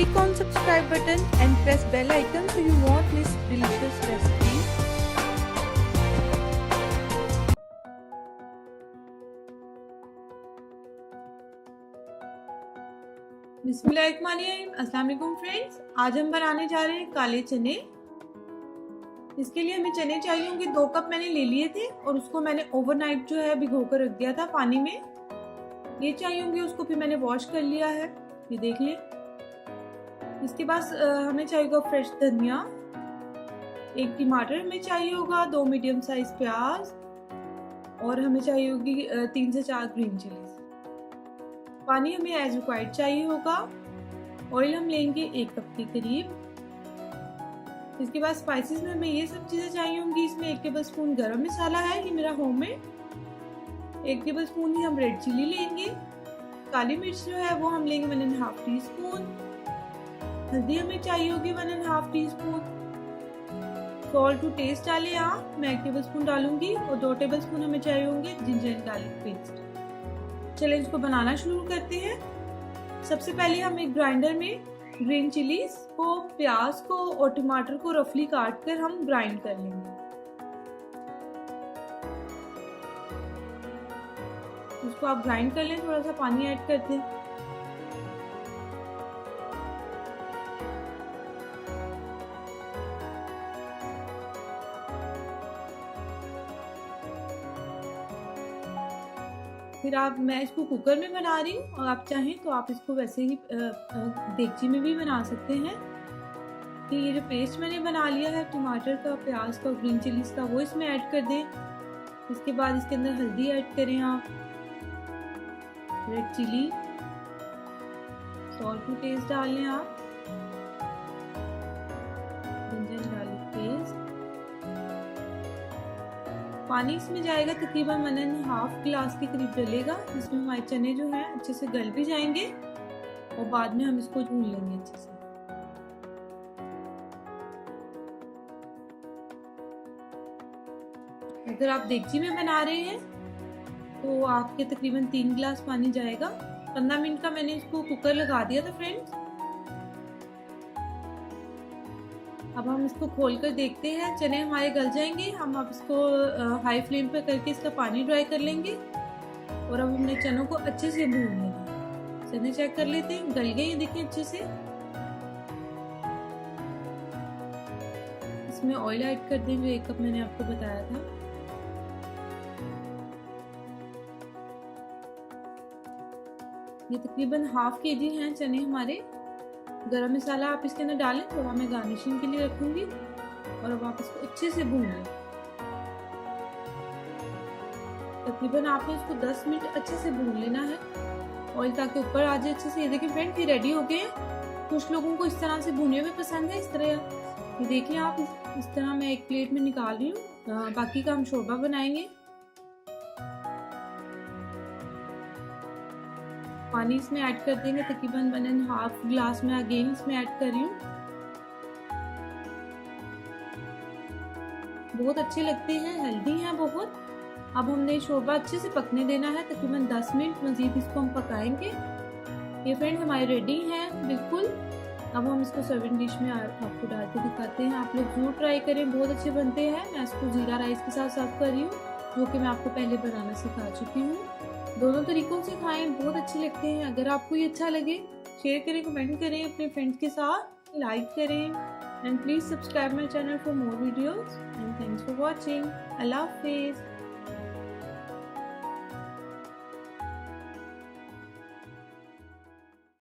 Click on subscribe button and press bell icon so you won't miss delicious recipes. बिस्मिल्लाहिर्रहमानिर्रहीम। अस्सलाम वालेकुम friends, आज हम बनाने जा रहे हैं काले चने। इसके लिए हमें चने चाहिए होंगे। 2 कप मैंने ले लिए थे और उसको मैंने ओवरनाइट जो है भिगो कर रख दिया था पानी में। ये चाहिए होंगे, उसको फिर मैंने वॉश कर लिया है, ये देख लें। इसके बाद हमें चाहिए होगा फ्रेश धनिया, 1 टमाटर हमें चाहिए होगा, 2 मीडियम साइज प्याज और हमें चाहिए होगी 3 से 4 ग्रीन चिलीज। पानी हमें एज रिक्वायर्ड चाहिए होगा। ऑयल हम लेंगे 1 कप के करीब। इसके बाद स्पाइसेस में हमें ये सब चीजें चाहिए होंगी। इसमें 1 टेबल स्पून गरम मसाला है, ये मेरा होममेड। 1 टेबल स्पून ही हम रेड चिली लेंगे। काली मिर्च जो है वो हम लेंगे 1.5 टी स्पून। हल्दी हमें चाहिए होगी 1.5 teaspoon. Salt to taste डालें आप, मैं 1 टेबल स्पून डालूंगी। और 2 टेबल स्पून हमें चाहिए होंगे जिंजर एंड गार्लिक पेस्ट। चलिए इसको बनाना शुरू करते हैं। सबसे पहले हम एक ग्राइंडर में ग्रीन चिलीज को, प्याज को और टमाटर को रफली काट कर हम ग्राइंड कर लेंगे। इसको आप ग्राइंड कर लें, थोड़ा सा पानी ऐड कर दें। फिर मैं इसको कुकर में बना रही हूँ और आप चाहें तो आप इसको वैसे ही देगची में भी बना सकते हैं। कि ये जो पेस्ट मैंने बना लिया है टमाटर का, प्याज का, ग्रीन चिलीज का, वो इसमें ऐड कर दें। इसके बाद इसके अंदर हल्दी ऐड करें आप, red chilli, salt to taste डाल लें आप, जिंजर गार्लिक पेस्ट। पानी इसमें जाएगा तकरीबन 1.5 गिलास के करीब डलेगा, जिसमें हमारे चने जो हैं अच्छे से गल भी जाएंगे और बाद में हम इसको भून लेंगे अच्छे से। अगर आप देगची में बना रहे हैं तो आपके तकरीबन 3 गिलास पानी जाएगा। 15 मिनट का मैंने इसको कुकर लगा दिया था फ्रेंड्स। अब हम इसको खोलकर देखते हैं। चने हमारे गल जाएंगे। हम अब इसको हाई फ्लेम पे करके इसका पानी ड्राई कर लेंगे और अब हमने चनों को अच्छे से भून लेना। चने चेक कर लेते हैं, गल गए, ये देखिए अच्छे से। इसमें ऑयल ऐड कर दें, जो 1 कप मैंने आपको बताया था। ये तकरीबन ½ kg हैं चने हमारे। गरम मसाला आप इसके अंदर डालें, थोड़ा मैं गार्निशिंग के लिए रखूंगी। और अब आप इसको अच्छे से भून लें। तकरीबन आपने इसको 10 मिनट अच्छे से भून लेना है, ऑयल ताकि ऊपर आ जाए अच्छे से। ये देखिए फ्रेंड, ये रेडी हो गए। कुछ लोगों को इस तरह से भुने हुए पसंद है, इस तरह। ये देखिए आप, इस तरह मैं एक प्लेट में निकाल रही हूँ। बाकी का हम शोरबा बनाएंगे। पानी इसमें ऐड कर देंगे, तकरीबन 1.5 गिलास में अगेन इसमें ऐड कर रही हूँ। बहुत अच्छे लगते हैं, हेल्दी हैं बहुत। अब हमने शोरबा अच्छे से पकने देना है, तकरीबन 10 मिनट मजीद इसको हम पकाएंगे। ये फ्रेंड हमारे रेडी हैं बिल्कुल। अब हम इसको सर्विंग डिश में आपको डाल के दिखाते हैं। आप लोग जरूर ट्राई करें, बहुत अच्छे बनते हैं। मैं इसको जीरा राइस के साथ सर्व कर रही हूँ, जो कि मैं आपको पहले बनाना सिखा चुकी हूँ। दोनों तरीकों से खाएं, बहुत अच्छे लगते हैं। अगर आपको ये अच्छा लगे, शेयर करें, कमेंट करें अपने फ्रेंड्स के साथ, लाइक करें and please subscribe my channel for more videos and thanks for watching. Allah हाफिज़।